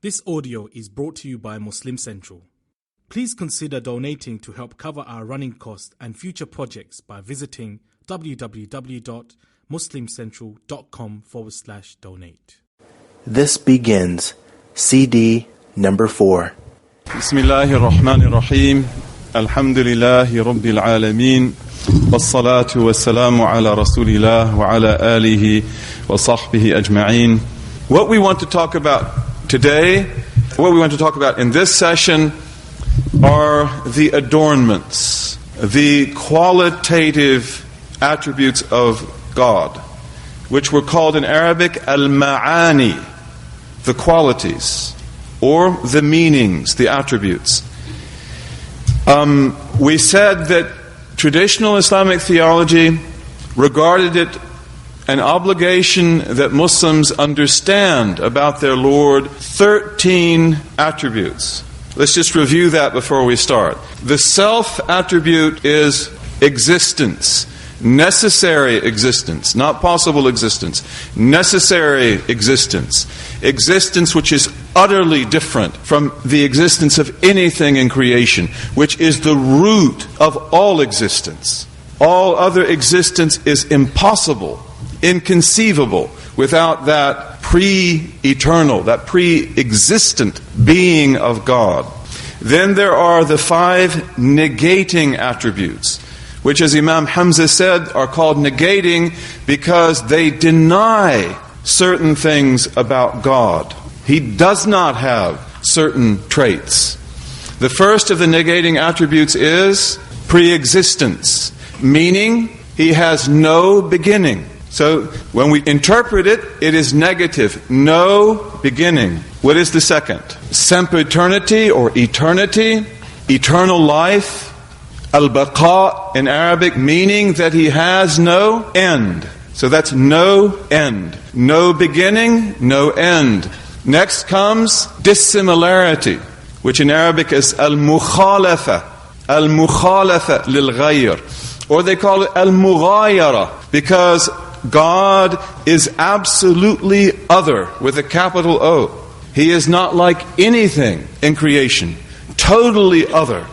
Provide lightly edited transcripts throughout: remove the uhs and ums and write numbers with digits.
This audio is brought to you by Muslim Central. Please consider donating to help cover our running costs and future projects by visiting www.muslimcentral.com/donate. This begins CD number 4. Bismillahir Rahmanir Rahim. Alhamdulillahi Rabbil Alameen. Wassalatu wassalamu ala Rasulillah wa ala alihi wa sahbihi ajma'een. What we want to talk about today, what we want to talk about in this session are the adornments, the qualitative attributes of God, which were called in Arabic al-ma'ani, the qualities, or the meanings, the attributes. We said that traditional Islamic theology regarded it an obligation that Muslims understand about their Lord 13 attributes. Let's just review that before we start. The self attribute is existence, necessary existence, not possible existence, necessary existence, existence which is utterly different from the existence of anything in creation, which is the root of all existence. All other existence is impossible, inconceivable, without that pre-eternal, that pre-existent being of God. Then there are the 5 negating attributes, which, as Imam Hamza said, are called negating because they deny certain things about God. He does not have certain traits. The first of the negating attributes is pre-existence, meaning he has no beginning. So when we interpret it, it is negative, no beginning. What is the second? Sempiternity or eternity, eternal life, al-baqa in Arabic, meaning that he has no end. So that's no end, no beginning, no end. Next comes dissimilarity, which in Arabic is al-mukhalafa lil-ghayr. Or they call it al-mughayara, because God is absolutely other, with a capital O. He is not like anything in creation, totally other.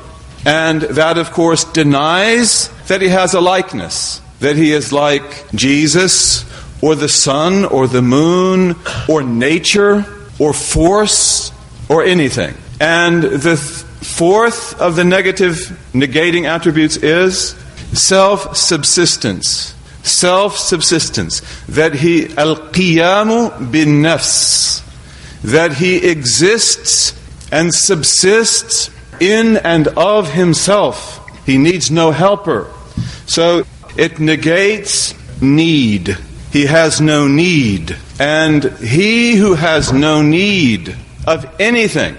And that, of course, denies that he has a likeness, that he is like Jesus, or the sun, or the moon, or nature, or force, or anything. And the fourth of the negating attributes is self-subsistence. Self-subsistence, that he al-qiyamu bin-nafs, that he exists and subsists in and of himself. He needs no helper. So it negates need. He has no need. And he who has no need of anything,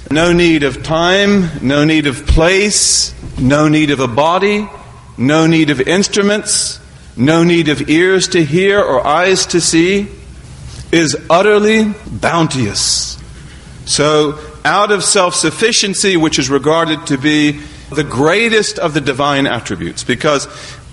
no need of time, no need of place, no need of a body, no need of instruments, no need of ears to hear or eyes to see, is utterly bounteous. So, out of self-sufficiency, which is regarded to be the greatest of the divine attributes, because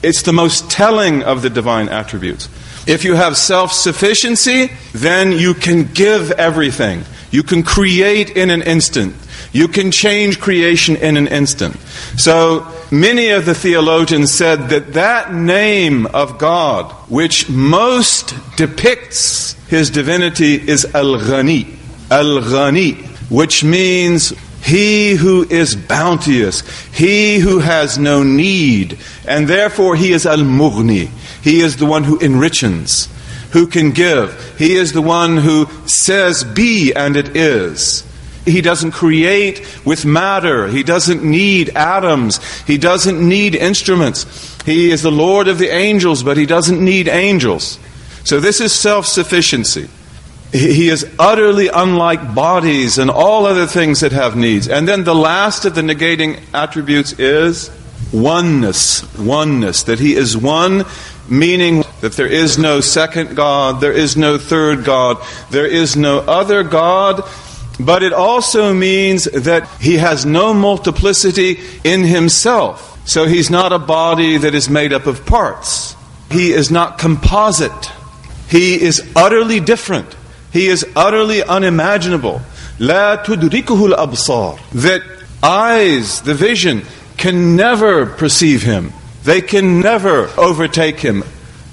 it's the most telling of the divine attributes. If you have self-sufficiency, then you can give everything. You can create in an instant. You can change creation in an instant. So, many of the theologians said that that name of God, which most depicts his divinity, is Al-Ghani. Al-Ghani, which means he who is bounteous, he who has no need, and therefore he is Al-Mughni. He is the one who enriches, who can give. He is the one who says, be, and it is. He doesn't create with matter. He doesn't need atoms. He doesn't need instruments. He is the Lord of the angels, but he doesn't need angels. So this is self-sufficiency. He is utterly unlike bodies and all other things that have needs. And then the last of the negating attributes is oneness. Oneness. That he is one, meaning that there is no second God, there is no third God, there is no other God. But it also means that he has no multiplicity in himself. So he's not a body that is made up of parts. He is not composite. He is utterly different. He is utterly unimaginable. لا تدركه الأبصار, that eyes, the vision, can never perceive him. They can never overtake him.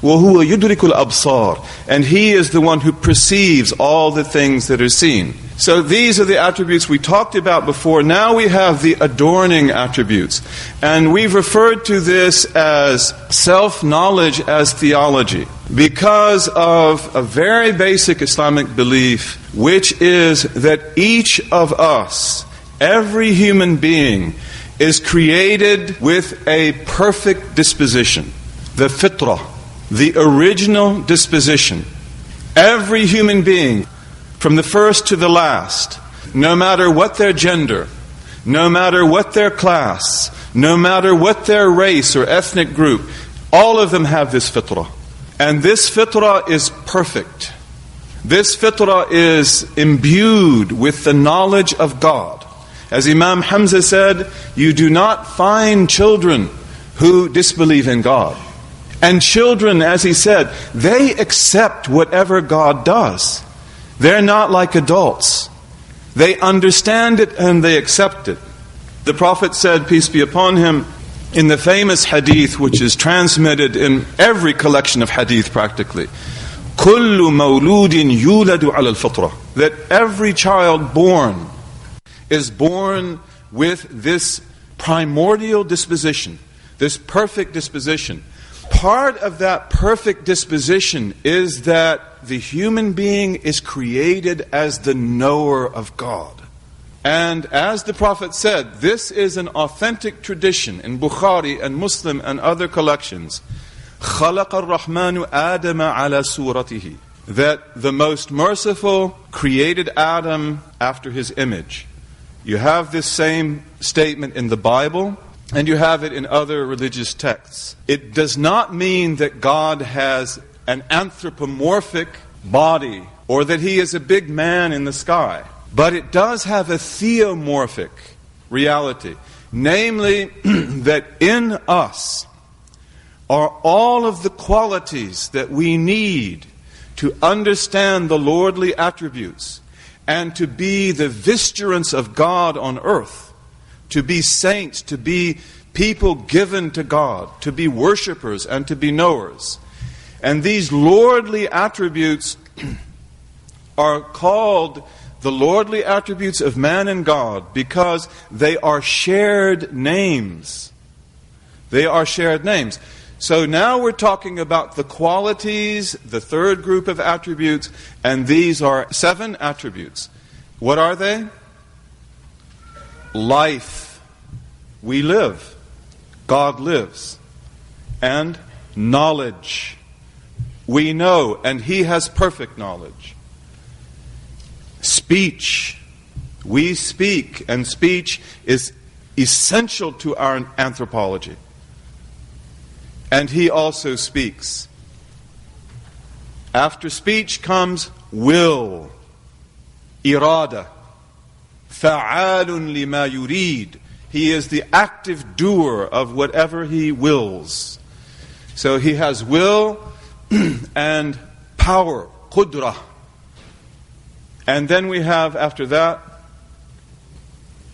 وَهُوَ يُدْرِكُ الْأَبْصَارِ, and he is the one who perceives all the things that are seen. So these are the attributes we talked about before. Now we have the adorning attributes. And we've referred to this as self-knowledge as theology, because of a very basic Islamic belief, which is that each of us, every human being, is created with a perfect disposition, the fitra, the original disposition. Every human being, from the first to the last, no matter what their gender, no matter what their class, no matter what their race or ethnic group, all of them have this fitrah. And this fitrah is perfect. This fitrah is imbued with the knowledge of God. As Imam Hamza said, you do not find children who disbelieve in God. And children, as he said, they accept whatever God does. They're not like adults. They understand it and they accept it. The Prophet said, peace be upon him, in the famous hadith which is transmitted in every collection of hadith practically, كُلُّ مَوْلُودٍ يُولَدُ عَلَى الْفِطْرَةِ, that every child born is born with this primordial disposition, this perfect disposition. Part of that perfect disposition is that the human being is created as the knower of God. And as the Prophet said, this is an authentic tradition in Bukhari and Muslim and other collections. خَلَقَ الرَّحْمَنُ آدَمَ عَلَى سُورَتِهِ, that the most merciful created Adam after his image. You have this same statement in the Bible, and you have it in other religious texts. It does not mean that God has an anthropomorphic body or that he is a big man in the sky. But it does have a theomorphic reality. Namely, that in us are all of the qualities that we need to understand the lordly attributes and to be the vicegerents of God on earth. To be saints, to be people given to God, to be worshippers and to be knowers. And these lordly attributes are called the lordly attributes of man and God because they are shared names. They are shared names. So now we're talking about the qualities, the third group of attributes, and these are 7 attributes. What are they? Life. We live. God lives. And knowledge. We know, and He has perfect knowledge. Speech. We speak, and speech is essential to our anthropology. And He also speaks. After speech comes will. Irada. Fa'alun lima yurid. He is the active doer of whatever He wills. So He has will and power, qudrah. And then we have, after that,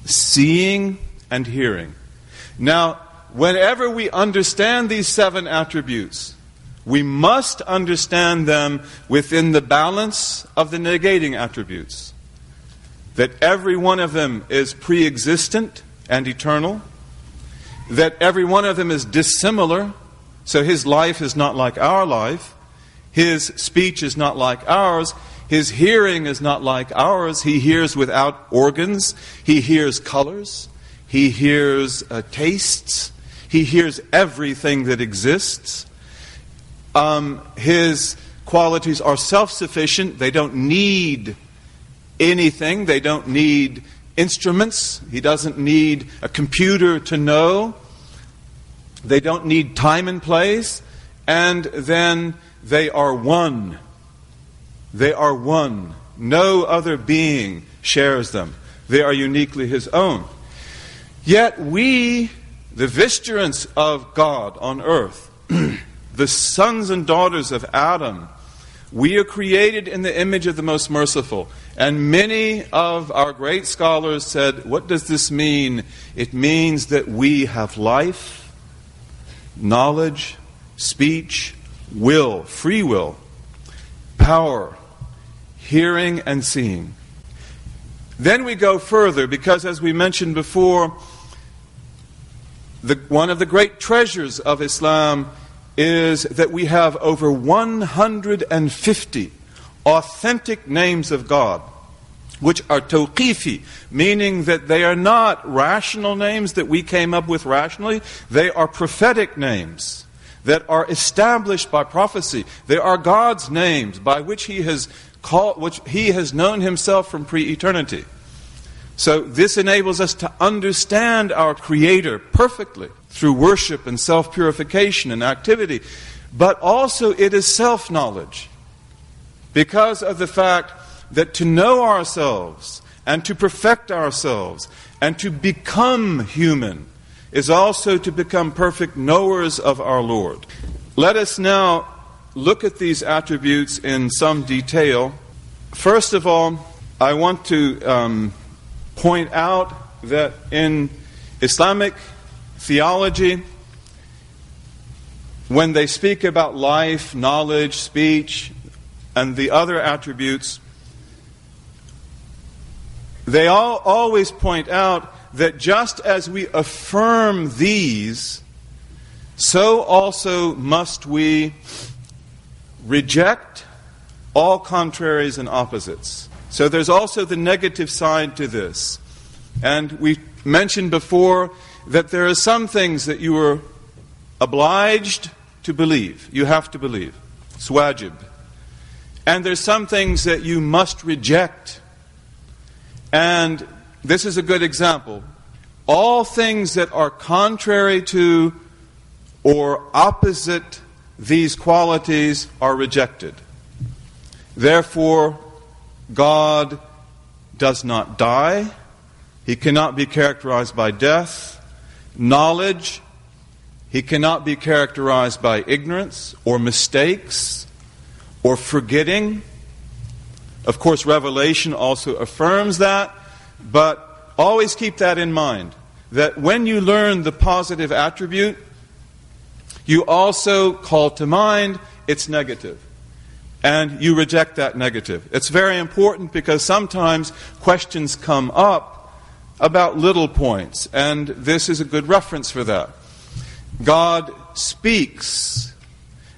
seeing and hearing. Now, whenever we understand these 7 attributes, we must understand them within the balance of the negating attributes. That every one of them is pre-existent and eternal. That every one of them is dissimilar. So His life is not like our life. His speech is not like ours. His hearing is not like ours. He hears without organs. He hears colors. He hears tastes. He hears everything that exists. His qualities are self-sufficient. They don't need anything. They don't need instruments. He doesn't need a computer to know. They don't need time and place. And then they are one. They are one. No other being shares them. They are uniquely His own. Yet we, the vicegerents of God on earth, the sons and daughters of Adam, we are created in the image of the Most Merciful. And many of our great scholars said, what does this mean? It means that we have life, knowledge, speech, will, free will, power, hearing and seeing. Then we go further, because as we mentioned before, one of the great treasures of Islam is that we have over 150 authentic names of God, which are tawqifi, meaning that they are not rational names that we came up with rationally. They are prophetic names that are established by prophecy. They are God's names by which He has known Himself from pre-eternity. So this enables us to understand our Creator perfectly through worship and self-purification and activity. But also it is self-knowledge, because of the fact that to know ourselves and to perfect ourselves and to become human is also to become perfect knowers of our Lord. Let us now look at these attributes in some detail. First of all, I want to point out that in Islamic theology, when they speak about life, knowledge, speech, and the other attributes, they always point out that just as we affirm these, so also must we reject all contraries and opposites. So there's also the negative side to this. And we mentioned before that there are some things that you are obliged to believe. You have to believe. It's wajib. And there's some things that you must reject. And this is a good example. All things that are contrary to or opposite these qualities are rejected. Therefore, God does not die. He cannot be characterized by death. Knowledge, He cannot be characterized by ignorance or mistakes or forgetting. Of course, Revelation also affirms that, but always keep that in mind, that when you learn the positive attribute, you also call to mind its negative, and you reject that negative. It's very important because sometimes questions come up about little points, and this is a good reference for that. God speaks,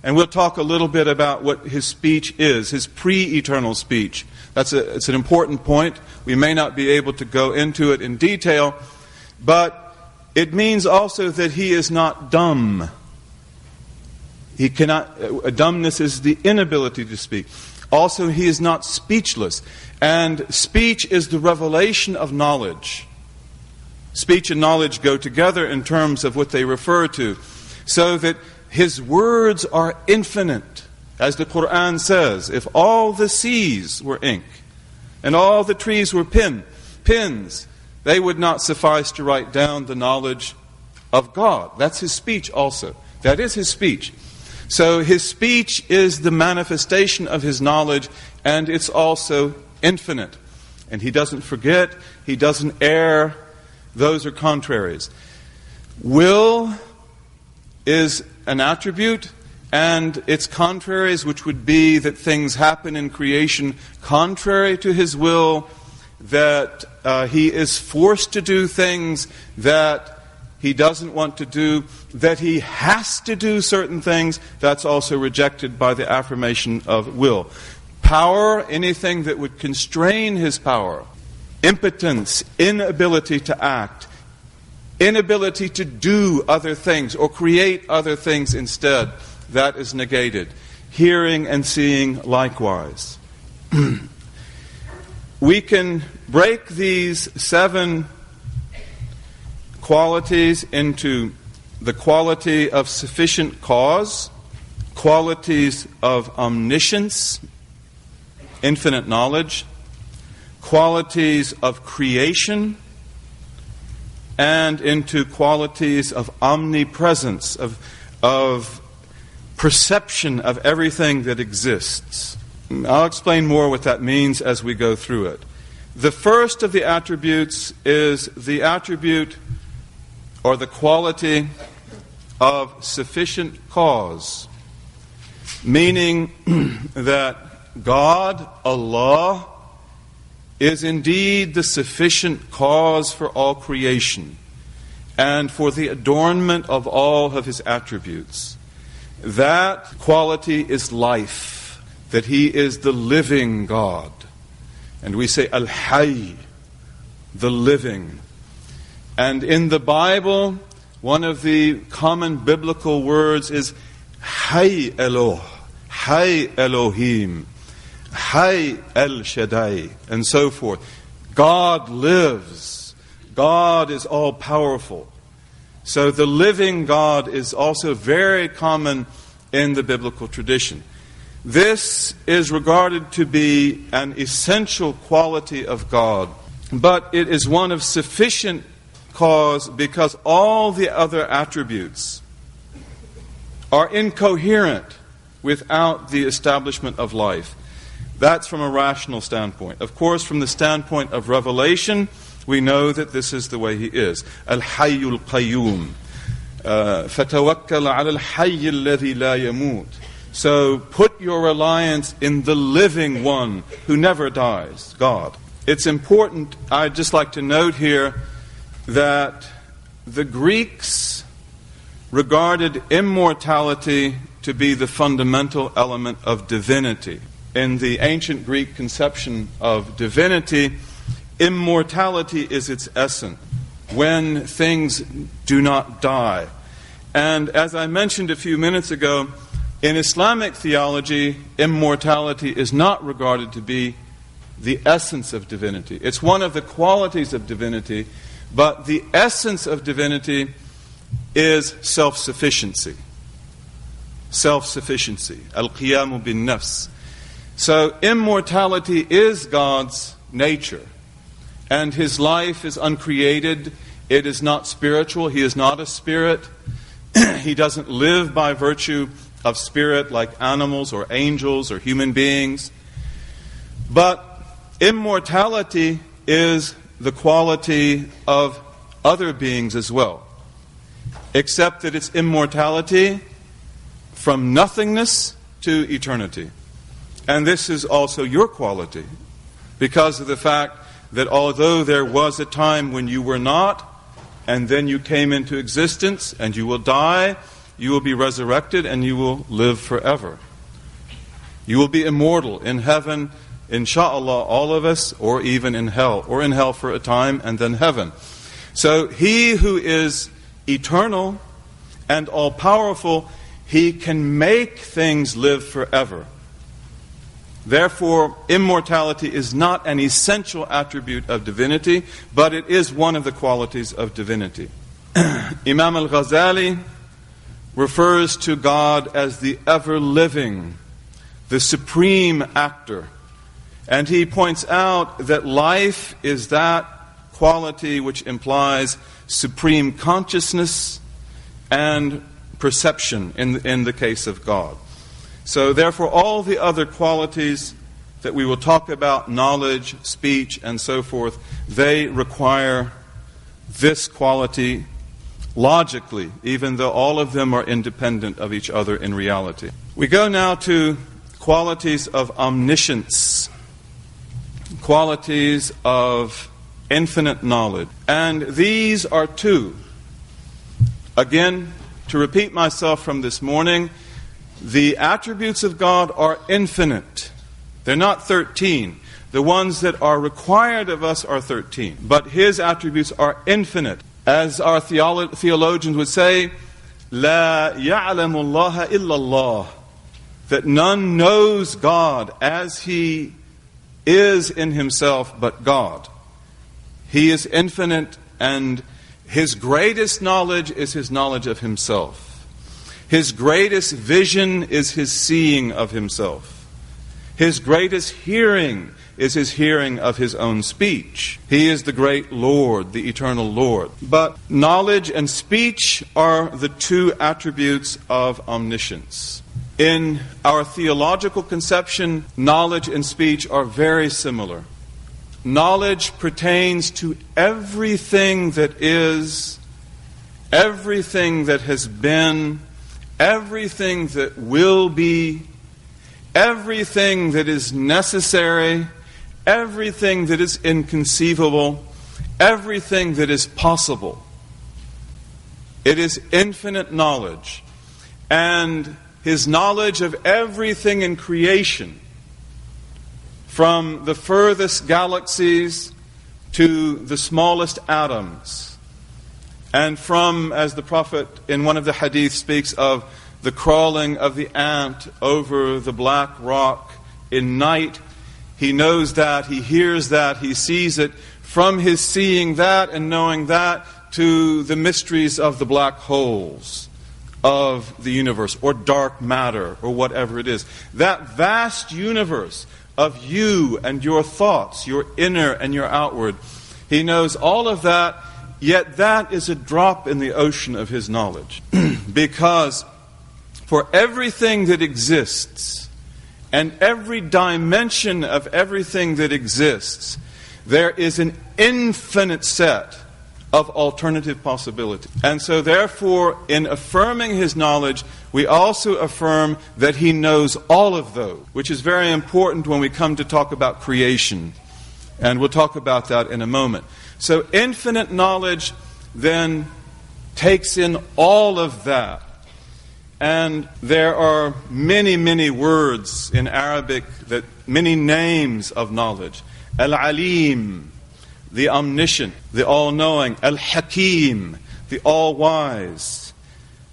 and we'll talk a little bit about what His speech is, His pre-eternal speech. It's an important point. We may not be able to go into it in detail, but it means also that He is not dumb. He cannot. Dumbness is the inability to speak. Also, He is not speechless, and speech is the revelation of knowledge. Speech and knowledge go together in terms of what they refer to, so that His words are infinite. As the Quran says, if all the seas were ink and all the trees were pins, they would not suffice to write down the knowledge of God. That's His speech also. That is His speech. So His speech is the manifestation of His knowledge, and it's also infinite. And He doesn't forget, He doesn't err. Those are contraries. Will is an attribute, and its contraries, which would be that things happen in creation contrary to His will, that He is forced to do things that He doesn't want to do, that He has to do certain things. That's also rejected by the affirmation of will. Power, anything that would constrain His power. Impotence, inability to act, inability to do other things or create other things instead, that is negated. Hearing and seeing likewise. We can break these 7 qualities into the quality of sufficient cause, qualities of omniscience, infinite knowledge, qualities of creation, and into qualities of omnipresence, of perception of everything that exists. I'll explain more what that means as we go through it. The first of the attributes is the attribute or the quality of sufficient cause, meaning that God, Allah, is indeed the sufficient cause for all creation and for the adornment of all of His attributes. That quality is life, that He is the living God. And we say Al-Hayy, the living. And in the Bible, one of the common biblical words is Hayy Eloh, Hayy Elohim, Hayy El Shaddai, and so forth. God lives. God is all powerful. So the living God is also very common in the biblical tradition. This is regarded to be an essential quality of God, but it is one of sufficient cause because all the other attributes are incoherent without the establishment of life. That's from a rational standpoint. Of course, from the standpoint of revelation, we know that this is the way He is. Al-Hayyul Qayyum. فَتَوَكَّلَ عَلَى الْحَيِّ الَّذِي لَا يَمُوتُ. So put your reliance in the living one who never dies, God. It's important, I'd just like to note here, that the Greeks regarded immortality to be the fundamental element of divinity. In the ancient Greek conception of divinity, immortality is its essence, when things do not die. And as I mentioned a few minutes ago, in Islamic theology, immortality is not regarded to be the essence of divinity. It's one of the qualities of divinity, but the essence of divinity is self-sufficiency. Self-sufficiency. Al-Qiyamu bin-Nafs. So immortality is God's nature. And His life is uncreated. It is not spiritual. He is not a spirit. He doesn't live by virtue of spirit like animals or angels or human beings. But immortality is the quality of other beings as well. Except that it's immortality from nothingness to eternity. And this is also your quality, because of the fact that although there was a time when you were not, and then you came into existence, and you will die, you will be resurrected, and you will live forever. You will be immortal in heaven, insha'Allah, all of us, or even in hell for a time, and then heaven. So He who is eternal and all-powerful, He can make things live forever. Therefore, immortality is not an essential attribute of divinity, but it is one of the qualities of divinity. Imam al-Ghazali refers to God as the ever-living, the supreme actor. And he points out that life is that quality which implies supreme consciousness and perception in the case of God. So therefore all the other qualities that we will talk about, knowledge, speech, and so forth, they require this quality logically, even though all of them are independent of each other in reality. We go now to qualities of omniscience, qualities of infinite knowledge. And these are two. Again, to repeat myself from this morning, the attributes of God are infinite. They're not 13. The ones that are required of us are 13. But His attributes are infinite. As our theologians would say, La ya'lamu Allah illa Allah. That none knows God as He is in Himself but God. He is infinite, and His greatest knowledge is His knowledge of Himself. His greatest vision is His seeing of Himself. His greatest hearing is His hearing of His own speech. He is the great Lord, the eternal Lord. But knowledge and speech are the two attributes of omniscience. In our theological conception, knowledge and speech are very similar. Knowledge pertains to everything that is, everything that has been, everything that will be, everything that is necessary, everything that is inconceivable, everything that is possible. It is infinite knowledge. And His knowledge of everything in creation, from the furthest galaxies to the smallest atoms, and from, as the Prophet in one of the hadith speaks of, the crawling of the ant over the black rock in night, He knows that, He hears that, He sees it, from His seeing that and knowing that to the mysteries of the black holes of the universe, or dark matter, or whatever it is. That vast universe of you and your thoughts, your inner and your outward, He knows all of that, yet that is a drop in the ocean of His knowledge. Because for everything that exists, and every dimension of everything that exists, there is an infinite set of alternative possibility. And so therefore, in affirming His knowledge, we also affirm that He knows all of those, which is very important when we come to talk about creation. And we'll talk about that in a moment. So infinite knowledge then takes in all of that. And there are many, many words in Arabic, that many names of knowledge. Al-Alim, the omniscient, the all-knowing. Al-Hakim, the all-wise.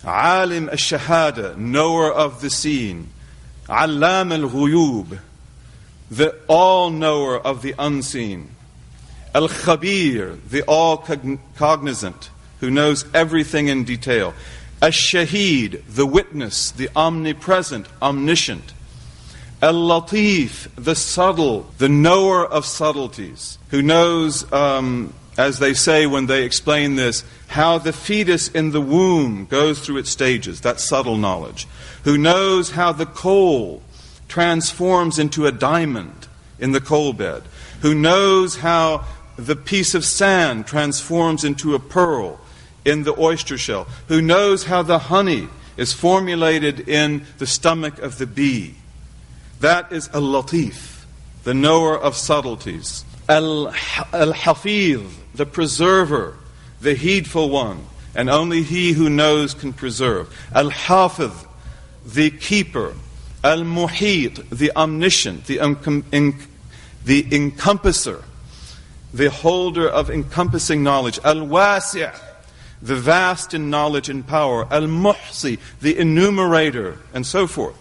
Alim al-Shahada, knower of the seen. Allam al-Ghuyub, the all-knower of the unseen. Al-Khabir, the all-cognizant, who knows everything in detail. Al-Shaheed, the witness, the omnipresent, omniscient. Al-Latif, the subtle, the knower of subtleties, who knows, as they say when they explain this, how the fetus in the womb goes through its stages, that subtle knowledge. Who knows how the coal transforms into a diamond in the coal bed. Who knows how the piece of sand transforms into a pearl in the oyster shell. Who knows how the honey is formulated in the stomach of the bee. That is Al-Latif, the knower of subtleties. Al-Hafiz, the preserver, the heedful one, and only He who knows can preserve. Al-Hafiz, the keeper. Al-Muhit, the omniscient, the encompasser, the holder of encompassing knowledge. Al-Wasi', the vast in knowledge and power. Al-Muhsi, the enumerator, and so forth.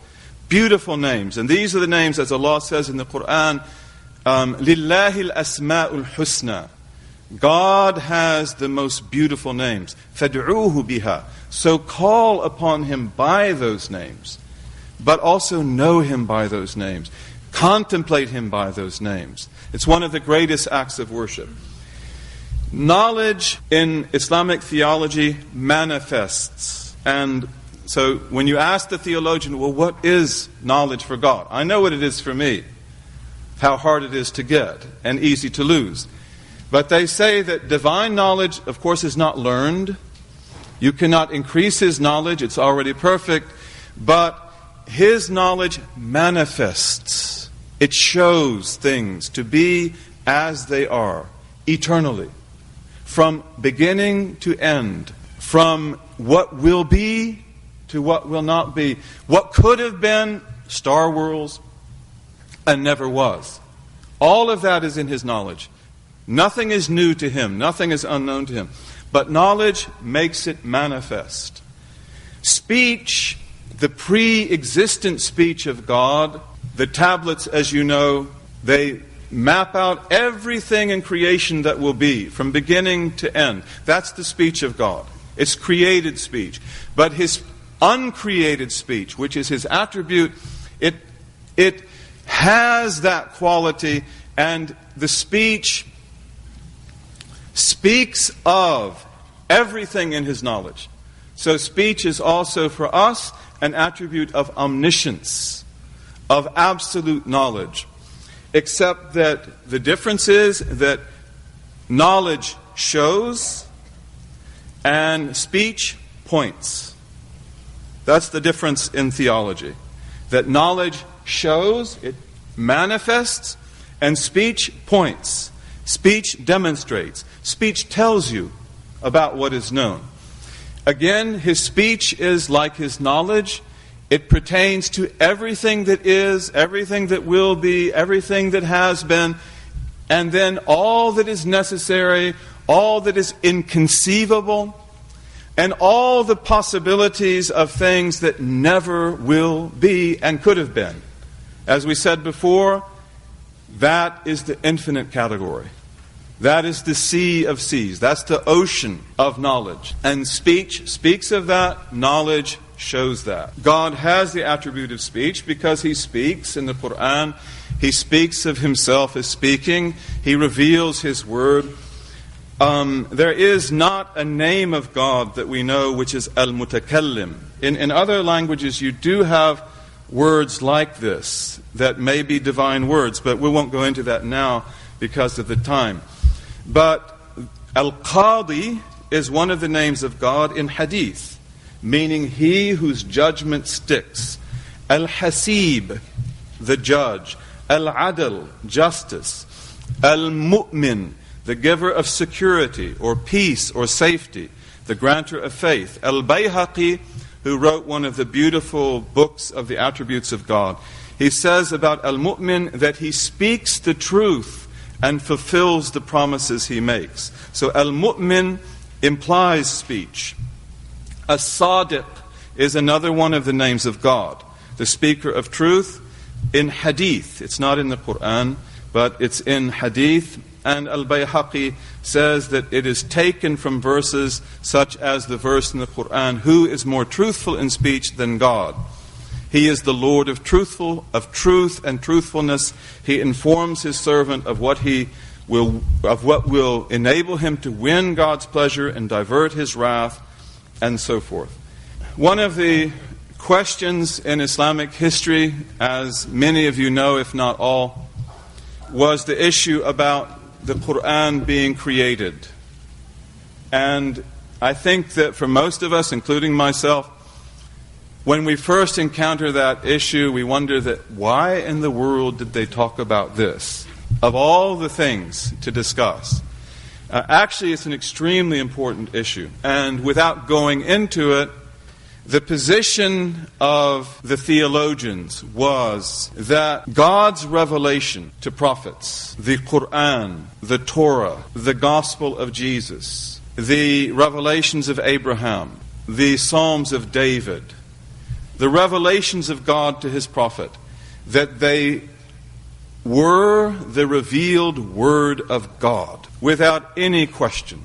Beautiful names. And these are the names, as Allah says in the Quran, Lillahi al-asma'ul husna. God has the most beautiful names. Fad'uuhu biha. So call upon Him by those names, but also know Him by those names. Contemplate Him by those names. It's one of the greatest acts of worship. Knowledge in Islamic theology manifests. And so when you ask the theologian, well, what is knowledge for God? I know what it is for me, how hard it is to get and easy to lose. But they say that divine knowledge, of course, is not learned. You cannot increase His knowledge, it's already perfect. But His knowledge manifests. It shows things to be as they are, eternally. From beginning to end. From what will be to what will not be. What could have been, star worlds, and never was. All of that is in His knowledge. Nothing is new to Him. Nothing is unknown to Him. But knowledge makes it manifest. Speech, the pre-existent speech of God, the tablets, as you know, they map out everything in creation that will be, from beginning to end. That's the speech of God. It's created speech. But His uncreated speech, which is His attribute, it has that quality, and the speech speaks of everything in His knowledge. So speech is also for us an attribute of omniscience, of absolute knowledge. Except that the difference is that knowledge shows and speech points. That's the difference in theology. That knowledge shows, it manifests, and speech points. Speech demonstrates. Speech tells you about what is known. Again, his speech is like his knowledge. It pertains to everything that is, everything that will be, everything that has been, and then all that is necessary, all that is inconceivable, and all the possibilities of things that never will be and could have been. As we said before, that is the infinite category. That is the sea of seas. That's the ocean of knowledge. And speech speaks of that. Knowledge shows that. God has the attribute of speech because He speaks in the Quran. He speaks of Himself as speaking. He reveals His word. There is not a name of God that we know which is al-mutakallim. In other languages you do have words like this that may be divine words, but we won't go into that now because of the time. But Al-Qadi is one of the names of God in Hadith, meaning He whose judgment sticks. Al-Hasib, the judge. Al-Adl, justice. Al-Mu'min, the giver of security or peace or safety, the granter of faith. Al-Bayhaqi, who wrote one of the beautiful books of the attributes of God, he says about Al-Mu'min that he speaks the truth and fulfills the promises he makes. So Al-Mu'min implies speech. As-Sadiq is another one of the names of God, the speaker of truth in Hadith. It's not in the Quran, but it's in Hadith. And Al-Bayhaqi says that it is taken from verses such as the verse in the Quran, who is more truthful in speech than God? He is the Lord of truth and truthfulness. He informs His servant of what will enable him to win God's pleasure and divert His wrath, and so forth. One of the questions in Islamic history, as many of you know, if not all, was the issue about the Quran being created. And I think that for most of us, including myself, when we first encounter that issue, we wonder that why in the world did they talk about this? Of all the things to discuss. Actually, it's an extremely important issue. And without going into it, the position of the theologians was that God's revelation to prophets, the Quran, the Torah, the Gospel of Jesus, the revelations of Abraham, the Psalms of David, the revelations of God to His prophet, that they were the revealed Word of God, without any question.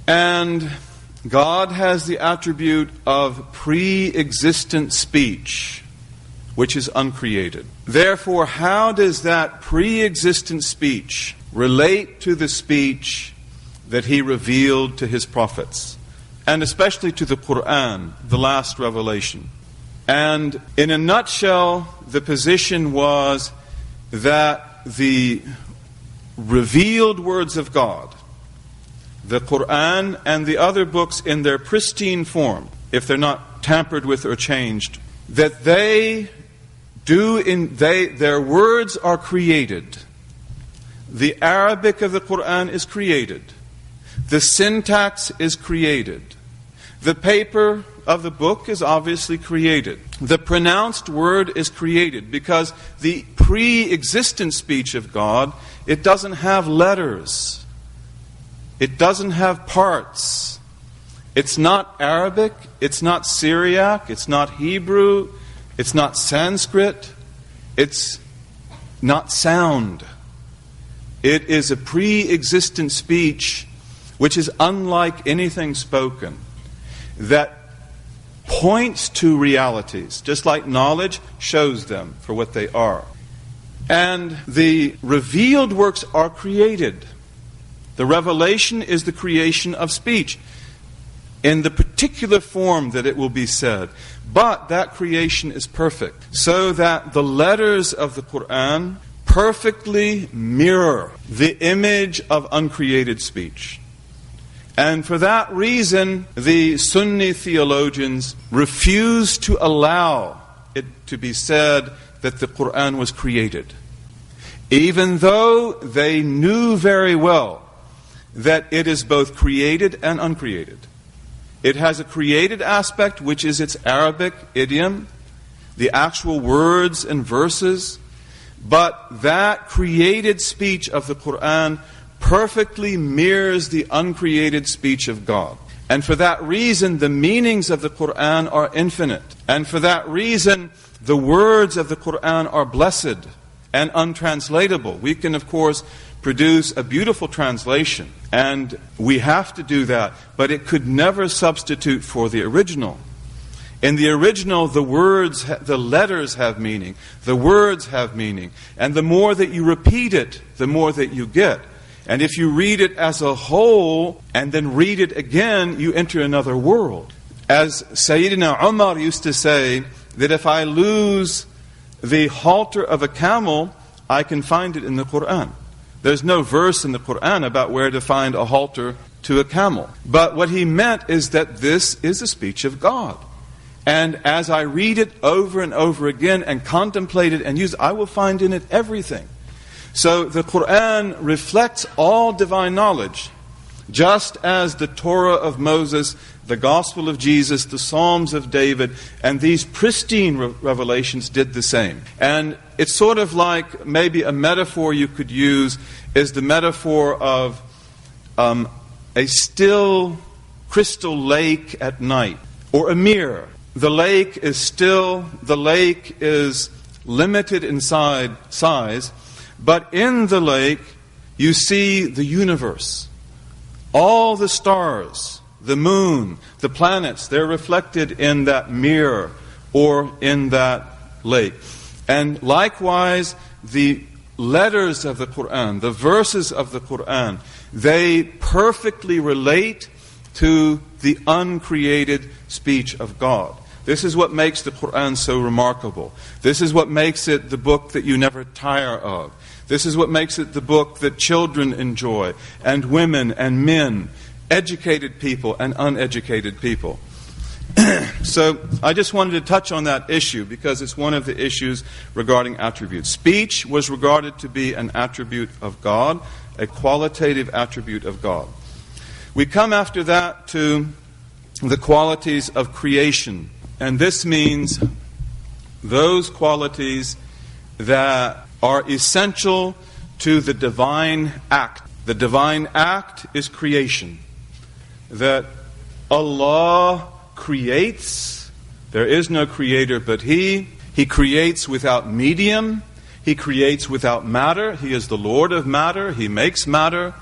And God has the attribute of pre-existent speech, which is uncreated. Therefore, how does that pre-existent speech relate to the speech that He revealed to His prophets? And especially to the Quran, the last revelation. And in a nutshell, the position was that the revealed words of God, the Quran and the other books in their pristine form, if they're not tampered with or changed, that their words are created. The Arabic of the Quran is created. The syntax is created. The paper of the book is obviously created. The pronounced word is created because the pre-existent speech of God, it doesn't have letters. It doesn't have parts. It's not Arabic, it's not Syriac, it's not Hebrew, it's not Sanskrit, it's not sound. It is a pre-existent speech which is unlike anything spoken, that points to realities, just like knowledge shows them for what they are. And the revealed works are created. The revelation is the creation of speech. in the particular form that it will be said. But that creation is perfect, so that the letters of the Quran perfectly mirror the image of uncreated speech. And for that reason, the Sunni theologians refuse to allow it to be said that the Quran was created, even though they knew very well that it is both created and uncreated. It has a created aspect, which is its Arabic idiom, the actual words and verses, but that created speech of the Quran perfectly mirrors the uncreated speech of God. And for that reason, the meanings of the Quran are infinite. And for that reason, the words of the Quran are blessed and untranslatable. We can, of course, produce a beautiful translation, and we have to do that, but it could never substitute for the original. In the original, the words, the letters have meaning, the words have meaning, and the more that you repeat it, the more that you get. And if you read it as a whole and then read it again, you enter another world. As Sayyidina Umar used to say, that if I lose the halter of a camel, I can find it in the Quran. There's no verse in the Quran about where to find a halter to a camel. But what he meant is that this is the speech of God. And as I read it over and over again and contemplate it and use it, I will find in it everything. So the Quran reflects all divine knowledge, just as the Torah of Moses, the Gospel of Jesus, the Psalms of David, and these pristine revelations did the same. And it's sort of like maybe a metaphor you could use is the metaphor of a still crystal lake at night, or a mirror. The lake is still, the lake is limited in size, but in the lake you see the universe. All the stars, the moon, the planets, they're reflected in that mirror or in that lake. And likewise, the letters of the Quran, the verses of the Quran, they perfectly relate to the uncreated speech of God. This is what makes the Quran so remarkable. This is what makes it the book that you never tire of. This is what makes it the book that children enjoy, and women and men, educated people and uneducated people. So I just wanted to touch on that issue because it's one of the issues regarding attributes. Speech was regarded to be an attribute of God, a qualitative attribute of God. We come after that to the qualities of creation. And this means those qualities that are essential to the divine act. The divine act is creation. That Allah creates. There is no creator but He. He creates without medium. He creates without matter. He is the Lord of matter. He makes matter.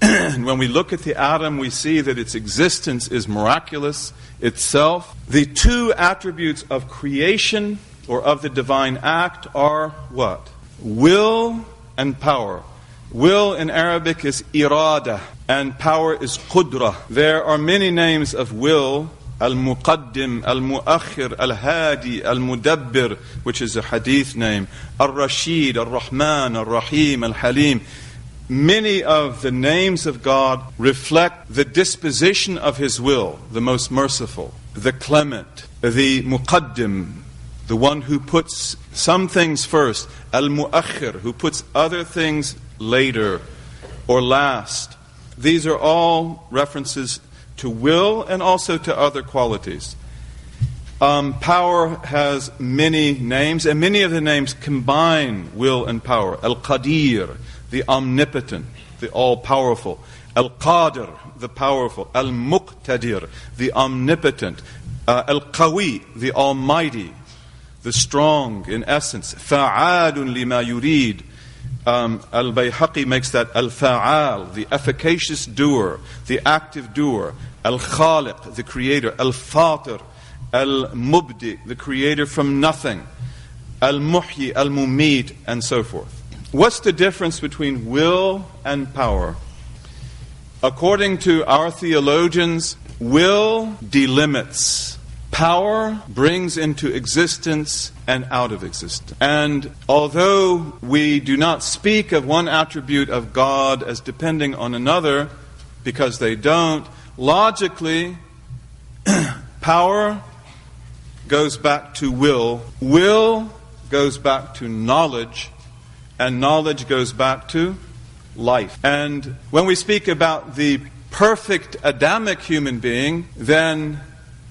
And when we look at the atom, we see that its existence is miraculous itself. The two attributes of creation or of the divine act are what? Will and power. Will in Arabic is irada, and power is qudra. There are many names of will: al-muqaddim, al-muakhir, al-hadi, al-mudabbir, which is a hadith name, al-rashid, al-rahman, al-rahim, al-halim. Many of the names of God reflect the disposition of His will, the most merciful, the clement, the muqaddim, the one who puts some things first, al-muakhir, who puts other things later or last. These are all references to will and also to other qualities. Power has many names, and many of the names combine will and power. Al-Qadir, the omnipotent, the all-powerful. Al-Qadir, the powerful. Al-Muqtadir, the omnipotent. Al-Qawi, the almighty, the strong in essence. Fa'alun lima yurid. Al-Bayhaqi makes that Al-Fa'al, the efficacious doer, the active doer. Al-Khaliq, the creator. Al-Fatir, Al-Mubdi, the creator from nothing. Al-Muhyi, Al-Mumit, and so forth. What's the difference between will and power? According to our theologians, Will delimits. Power brings into existence and out of existence. And although we do not speak of one attribute of God as depending on another, because they don't, logically, power goes back to will goes back to knowledge, and knowledge goes back to life. And when we speak about the perfect Adamic human being, then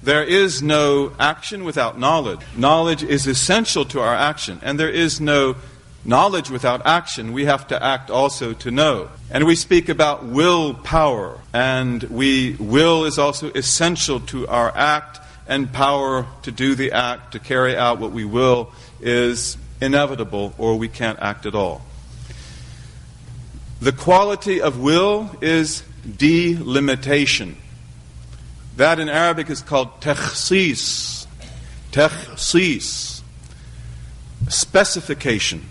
there is no action without knowledge. Knowledge is essential to our action, and there is no knowledge without action. We have to act also to know. And we speak about willpower, and will is also essential to our act, and power to do the act, to carry out what we will, is inevitable, or we can't act at all. The quality of will is delimitation. That in Arabic is called takhsis. Takhsis. Specification.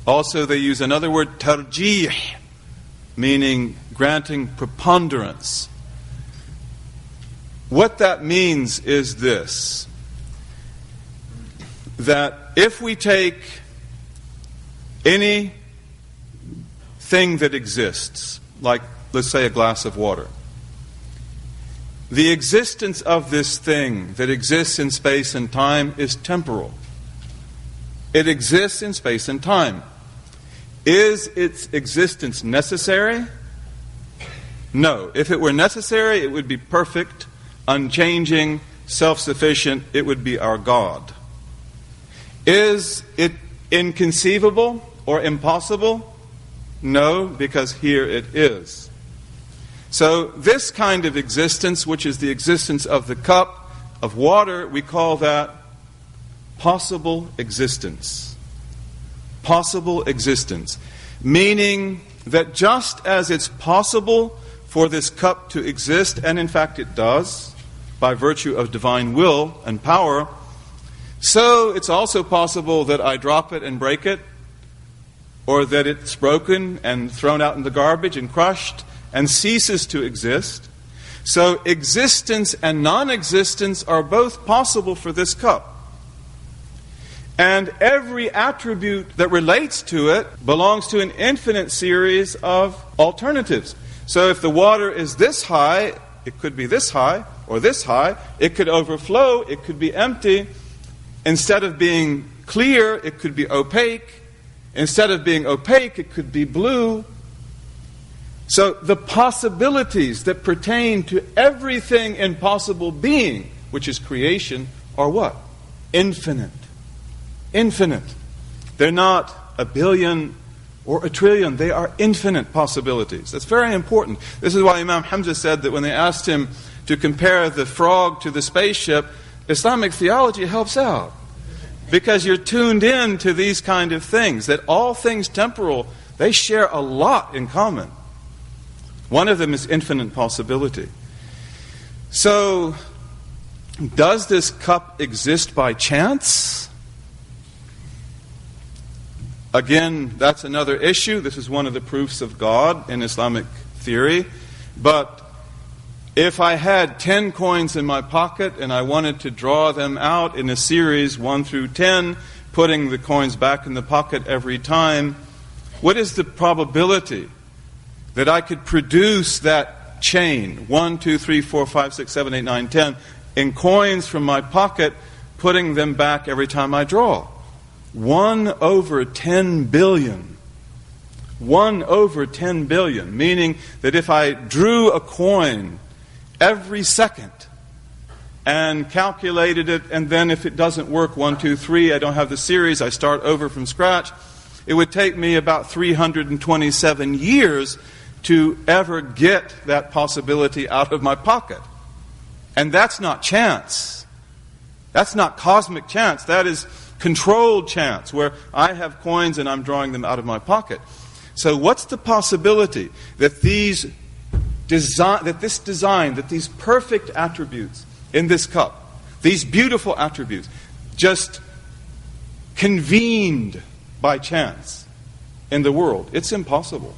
Also they use another word, tarjih, meaning granting preponderance. What that means is this, that if we take any thing that exists, like let's say a glass of water, the existence of this thing that exists in space and time is temporal. It exists in space and time. Is its existence necessary? No. If it were necessary, it would be perfect, unchanging, self-sufficient. It would be our God. Is it inconceivable or impossible? No, because here it is. So this kind of existence, which is the existence of the cup of water, we call that possible existence. Possible existence. Meaning that just as it's possible for this cup to exist, and in fact it does, by virtue of divine will and power, so it's also possible that I drop it and break it, or that it's broken and thrown out in the garbage and crushed and ceases to exist. So existence and non-existence are both possible for this cup. And every attribute that relates to it belongs to an infinite series of alternatives. So if the water is this high, it could be this high or this high. It could overflow, it could be empty. Instead of being clear, it could be opaque. Instead of being opaque, it could be blue. So the possibilities that pertain to everything in possible being, which is creation, are what? Infinite. Infinite. They're not a billion or a trillion. They are infinite possibilities. That's very important. This is why Imam Hamza said that when they asked him to compare the frog to the spaceship, Islamic theology helps out. Because you're tuned in to these kind of things, that all things temporal, they share a lot in common. One of them is infinite possibility. So, does this cup exist by chance? Again, that's another issue. This is one of the proofs of God in Islamic theory. But if I had 10 coins in my pocket and I wanted to draw them out in a series 1 through 10, putting the coins back in the pocket every time, what is the probability that I could produce that chain, 1, 2, 3, 4, 5, 6, 7, 8, 9, 10, in coins from my pocket, putting them back every time I draw? 1 over 10 billion. 1 over 10 billion, meaning that if I drew a coin every second and calculated it, and then if it doesn't work, 1, 2, 3, I don't have the series, I start over from scratch, it would take me about 327 years to ever get that possibility out of my pocket. And that's not chance. That's not cosmic chance. That is controlled chance, where I have coins and I'm drawing them out of my pocket. So what's the possibility that these perfect attributes in this cup, these beautiful attributes, just convened by chance in the world? It's impossible.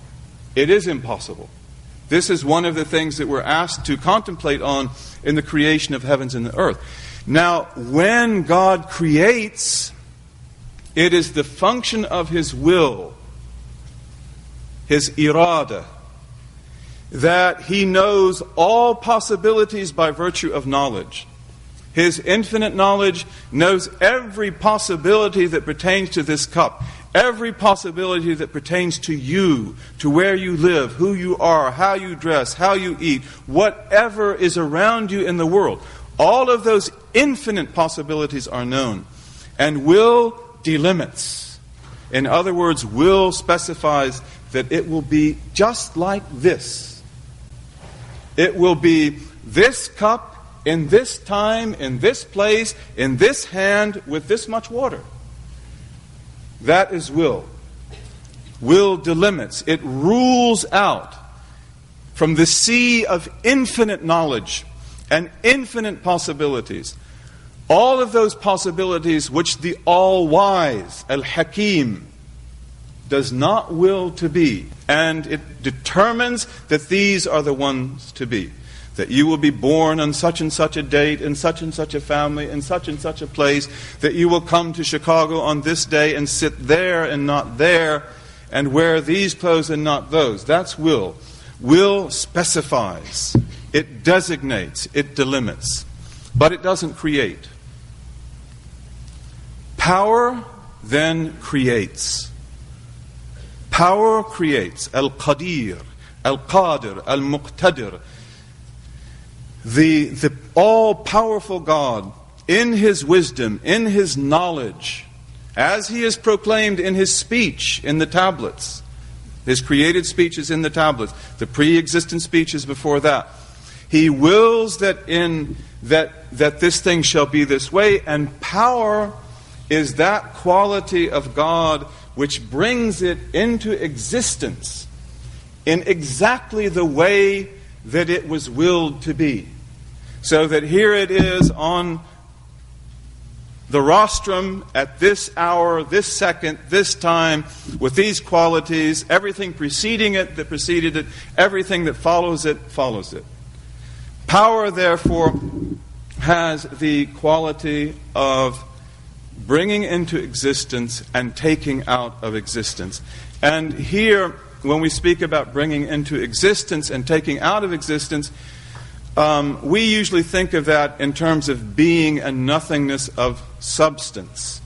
It is impossible. This is one of the things that we're asked to contemplate on in the creation of heavens and the earth. Now, when God creates, it is the function of His will, His irada, that He knows all possibilities by virtue of knowledge. His infinite knowledge knows every possibility that pertains to this cup, every possibility that pertains to you, to where you live, who you are, how you dress, how you eat, whatever is around you in the world. All of those infinite possibilities are known. And will delimits. In other words, will specifies that it will be just like this. It will be this cup in this time, in this place, in this hand, with this much water. That is will. Will delimits. It rules out from the sea of infinite knowledge and infinite possibilities. All of those possibilities which the all-wise, Al-Hakim, does not will to be. And it determines that these are the ones to be. That you will be born on such and such a date, in such and such a family, in such and such a place. That you will come to Chicago on this day and sit there and not there, and wear these clothes and not those. That's will. Will specifies. It designates. It delimits. But it doesn't create. Power then creates. Power creates. Al-Qadir, Al-Qadir, Al-Muqtadir. The all-powerful God, in His wisdom, in His knowledge, as He is proclaimed in His speech in the tablets, His created speech is in the tablets, the pre-existent speech is before that. He wills that this thing shall be this way, and power is that quality of God which brings it into existence in exactly the way that it was willed to be. So that here it is on the rostrum at this hour, this second, this time, with these qualities, everything preceding it, that preceded it, everything that follows it, follows it. Power, therefore, has the quality of bringing into existence and taking out of existence. And here, when we speak about bringing into existence and taking out of existence, we usually think of that in terms of being and nothingness of substance.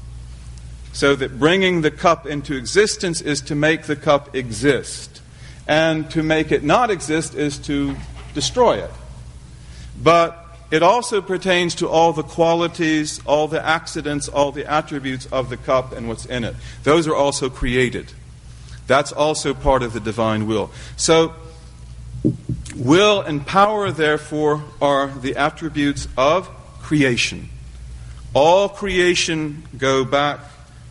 So that bringing the cup into existence is to make the cup exist. And to make it not exist is to destroy it. But it also pertains to all the qualities, all the accidents, all the attributes of the cup and what's in it. Those are also created. That's also part of the divine will. So, will and power, therefore, are the attributes of creation. All creation go back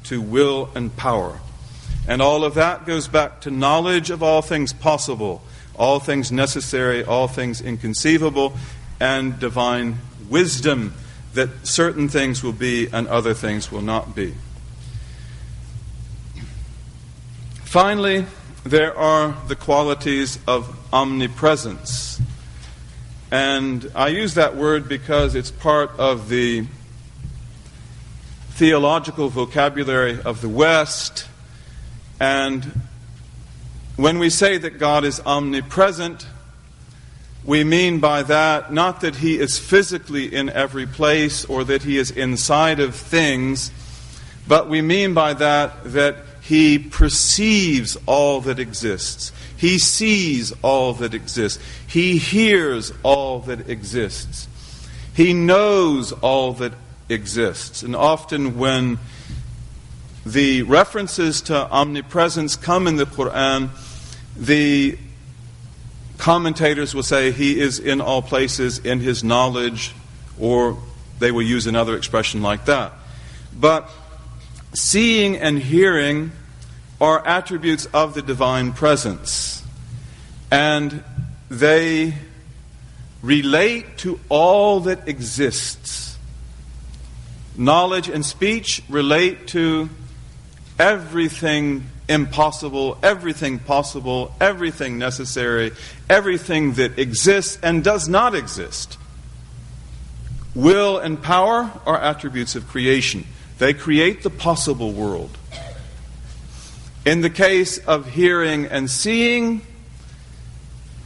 to will and power. And all of that goes back to knowledge of all things possible, all things necessary, all things inconceivable, and divine wisdom that certain things will be and other things will not be. Finally, there are the qualities of omnipresence. And I use that word because it's part of the theological vocabulary of the West. And when we say that God is omnipresent, we mean by that not that He is physically in every place or that He is inside of things, but we mean by that He perceives all that exists. He sees all that exists. He hears all that exists. He knows all that exists. And often when the references to omnipresence come in the Quran, the commentators will say He is in all places in His knowledge, or they will use another expression like that. But seeing and hearing are attributes of the divine presence, and they relate to all that exists. Knowledge and speech relate to everything impossible, everything possible, everything necessary, everything that exists and does not exist. Will and power are attributes of creation. They create the possible world. In the case of hearing and seeing,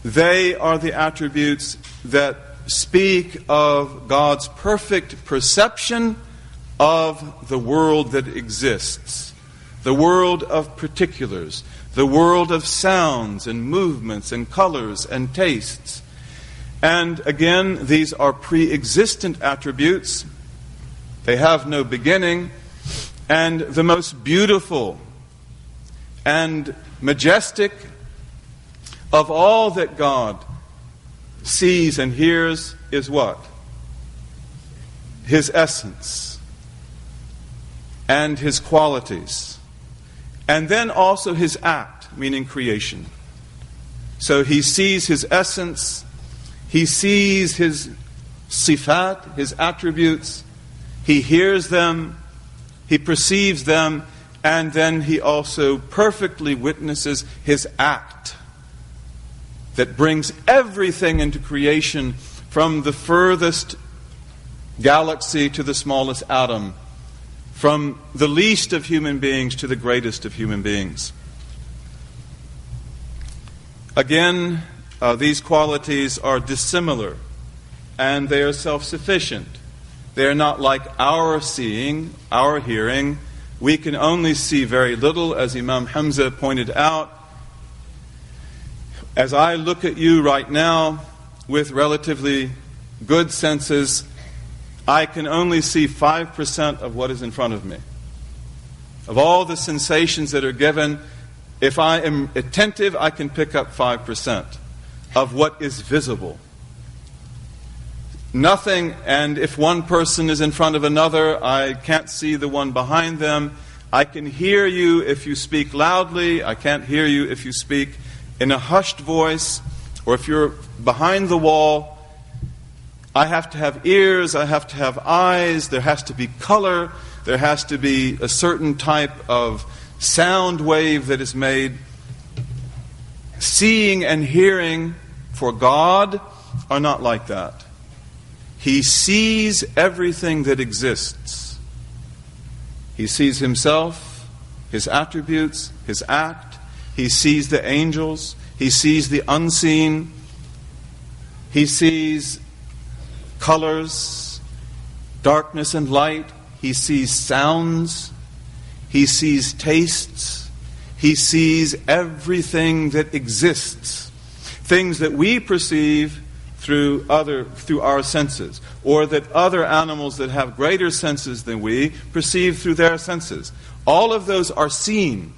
they are the attributes that speak of God's perfect perception of the world that exists, the world of particulars, the world of sounds and movements and colors and tastes. And again, these are pre-existent attributes. They have no beginning. And the most beautiful and majestic of all that God sees and hears is what? His essence and His qualities. And then also His act, meaning creation. So He sees His essence, He sees His sifat, His attributes, He hears them, He perceives them, and then He also perfectly witnesses His act that brings everything into creation, from the furthest galaxy to the smallest atom, from the least of human beings to the greatest of human beings. Again, these qualities are dissimilar, and they are self-sufficient. They are not like our seeing, our hearing. We can only see very little, as Imam Hamza pointed out. As I look at you right now with relatively good senses, I can only see 5% of what is in front of me. Of all the sensations that are given, if I am attentive, I can pick up 5% of what is visible. Nothing, and if one person is in front of another, I can't see the one behind them. I can hear you if you speak loudly. I can't hear you if you speak in a hushed voice, or if you're behind the wall. I have to have ears, I have to have eyes, there has to be color, there has to be a certain type of sound wave that is made. Seeing and hearing for God are not like that. He sees everything that exists. He sees Himself, His attributes, His act. He sees the angels. He sees the unseen. He sees colors, darkness and light. He sees sounds. He sees tastes. He sees everything that exists. Things that we perceive through our senses, or that other animals that have greater senses than we perceive through their senses. All of those are seen,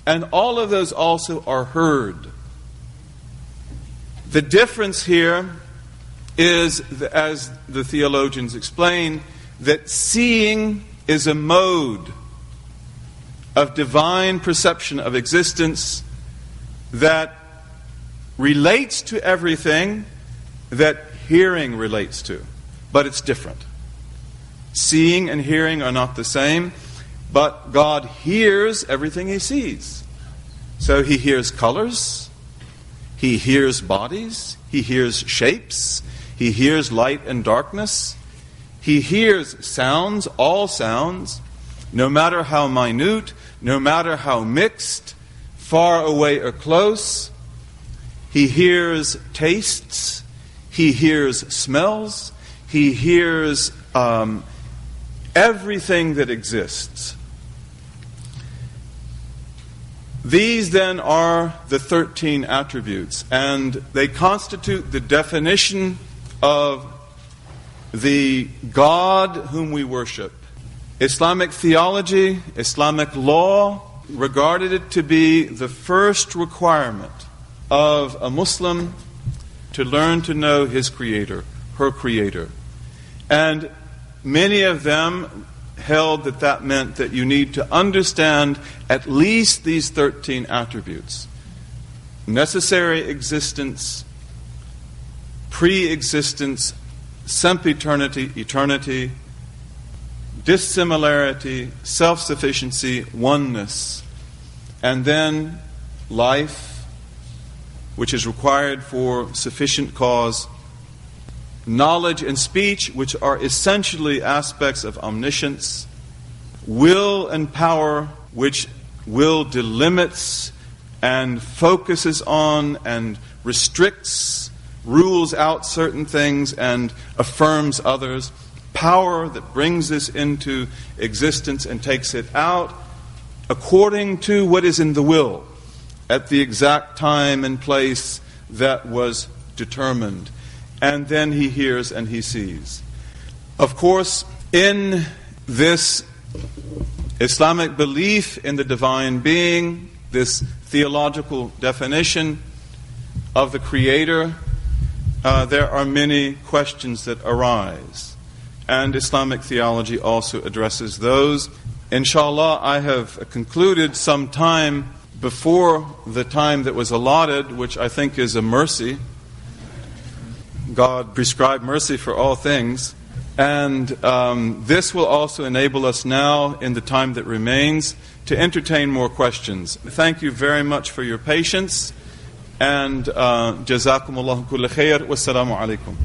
and all of those also are heard. The difference here is, as the theologians explain, that seeing is a mode of divine perception of existence that relates to everything that hearing relates to, but it's different. Seeing and hearing are not the same, but God hears everything He sees. So He hears colors, He hears bodies, He hears shapes, He hears light and darkness, He hears sounds, all sounds, no matter how minute, no matter how mixed, far away or close. He hears tastes, He hears smells, He hears everything that exists. These then are the 13 attributes, and they constitute the definition of the God whom we worship. Islamic theology, Islamic law regarded it to be the first requirement of a Muslim to learn to know his Creator, her Creator. And many of them held that that meant that you need to understand at least these 13 attributes: necessary existence, pre-existence, sempiternity, eternity, dissimilarity, self-sufficiency, oneness. and then life, which is required for sufficient cause, knowledge and speech, which are essentially aspects of omniscience, will and power, which will delimits and focuses on and restricts, rules out certain things and affirms others, power that brings this into existence and takes it out according to what is in the will at the exact time and place that was determined. And then he hears and he sees. Of course, in this Islamic belief in the divine being, this theological definition of the Creator, there are many questions that arise. And Islamic theology also addresses those. Inshallah, I have concluded some time before the time that was allotted, which I think is a mercy. God prescribed mercy for all things. And this will also enable us now, in the time that remains, to entertain more questions. Thank you very much for your patience. And Jazakumullahu kulla khair. Wassalamu alaikum.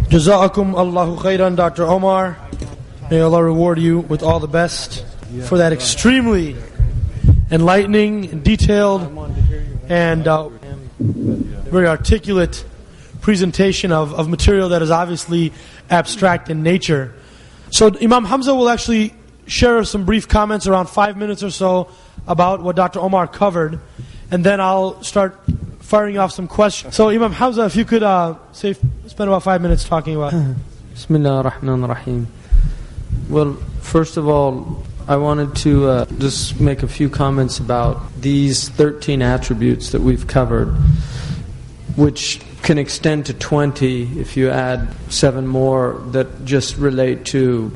Jazakum Allahu khairan, Dr. Omar. May Allah reward you with all the best for that extremely enlightening, detailed, and very articulate presentation of material that is obviously abstract in nature. So Imam Hamza will actually share some brief comments, around 5 minutes or so, about what Dr. Omar covered, and then I'll start firing off some questions. So Imam Hamza, if you could spend about 5 minutes talking about Bismillah ar-Rahman ar-Rahim. Well, first of all, I wanted to just make a few comments about these 13 attributes that we've covered, which can extend to 20 if you add 7 more that just relate to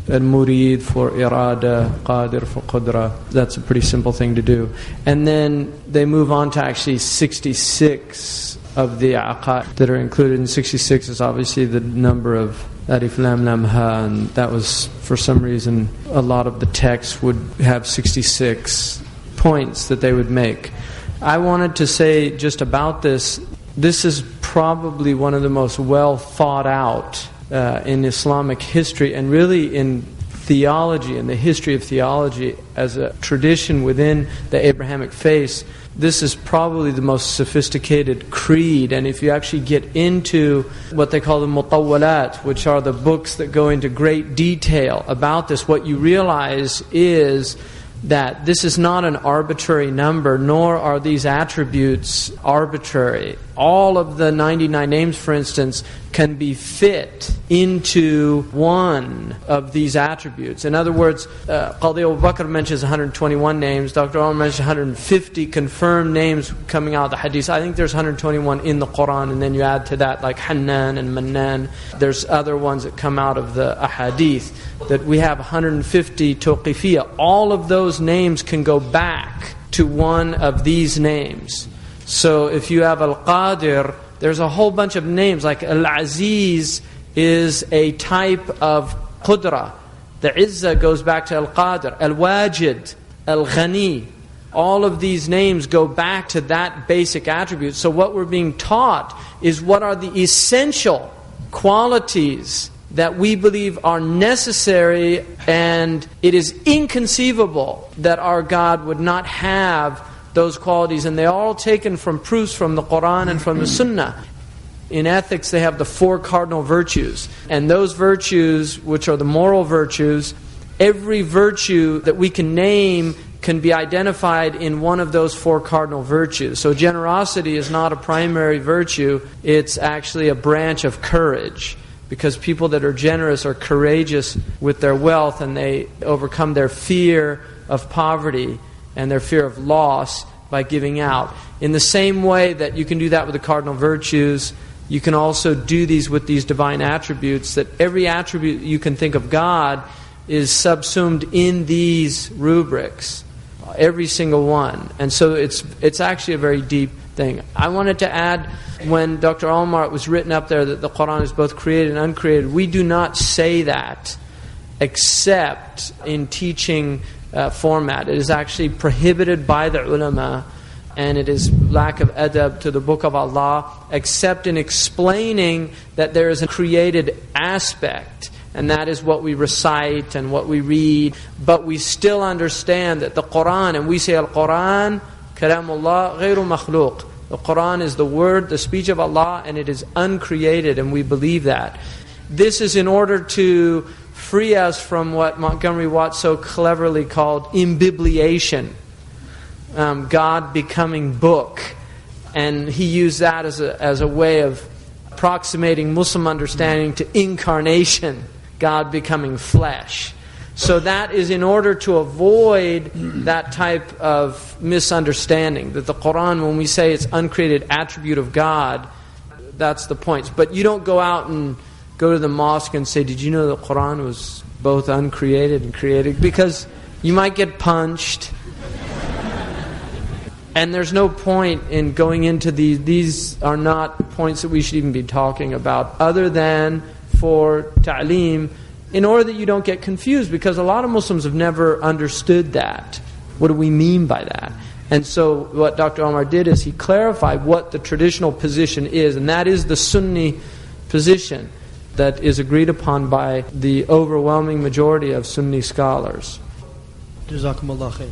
al-murid for irada, qadir for qudra. That's a pretty simple thing to do. And then they move on to actually 66 of the aqeedah that are included. In 66 is obviously the number of alif lam lam ha, and that was, for some reason, a lot of the texts would have 66 points that they would make. I wanted to say just about this is probably one of the most well thought out in Islamic history, and really in theology, in the history of theology as a tradition within the Abrahamic faith. This is probably the most sophisticated creed, and if you actually get into what they call the mutawwalat, which are the books that go into great detail about this, what you realize is that this is not an arbitrary number, nor are these attributes arbitrary. All of the 99 names, for instance, can be fit into one of these attributes. In other words, Qadi Abu Bakr mentions 121 names, Dr. Omar mentions 150 confirmed names coming out of the hadith. I think there's 121 in the Quran, and then you add to that like Hannan and Mannan. There's other ones that come out of the ahadith, that we have 150 Tawqifiyya. All of those names can go back to one of these names. So if you have Al-Qadir, there's a whole bunch of names, like Al-Aziz is a type of Qudra. The Izzah goes back to Al-Qadir. Al-Wajid, Al-Ghani. All of these names go back to that basic attribute. So what we're being taught is what are the essential qualities that we believe are necessary, and it is inconceivable that our God would not have those qualities, and they are all taken from proofs from the Quran and from the Sunnah. In ethics, they have the 4 cardinal virtues, and those virtues, which are the moral virtues, every virtue that we can name can be identified in one of those 4 cardinal virtues. So generosity is not a primary virtue, it's actually a branch of courage. Because people that are generous are courageous with their wealth, and they overcome their fear of poverty and their fear of loss by giving out. In the same way that you can do that with the cardinal virtues, you can also do these with these divine attributes, that every attribute you can think of God is subsumed in these rubrics. Every single one. And so it's actually a very deep thing. I wanted to add, when Dr. Omar, it was written up there that the Quran is both created and uncreated, we do not say that accept in teaching format. It is actually prohibited by the ulama, and it is lack of adab to the Book of Allah, except in explaining that there is a created aspect, and that is what we recite and what we read. But we still understand that the Quran, and we say Al-Quran, Kalamullah, Ghayru Makhluq. The Quran is the word, the speech of Allah, and it is uncreated, and we believe that. This is in order to free us from what Montgomery Watt so cleverly called imbibliation. God becoming book. And he used that as a way of approximating Muslim understanding to incarnation, God becoming flesh. So that is in order to avoid that type of misunderstanding, that the Quran, when we say it's uncreated attribute of God, that's the point. But you don't go out and go to the mosque and say, did you know the Quran was both uncreated and created? Because you might get punched. And there's no point in going into these. These are not points that we should even be talking about, other than for ta'aleem, in order that you don't get confused, because a lot of Muslims have never understood that. What do we mean by that? And so what Dr. Omar did is he clarified what the traditional position is, and that is the Sunni position that is agreed upon by the overwhelming majority of Sunni scholars. Jazakumullah khair.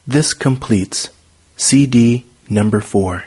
This completes CD number 4.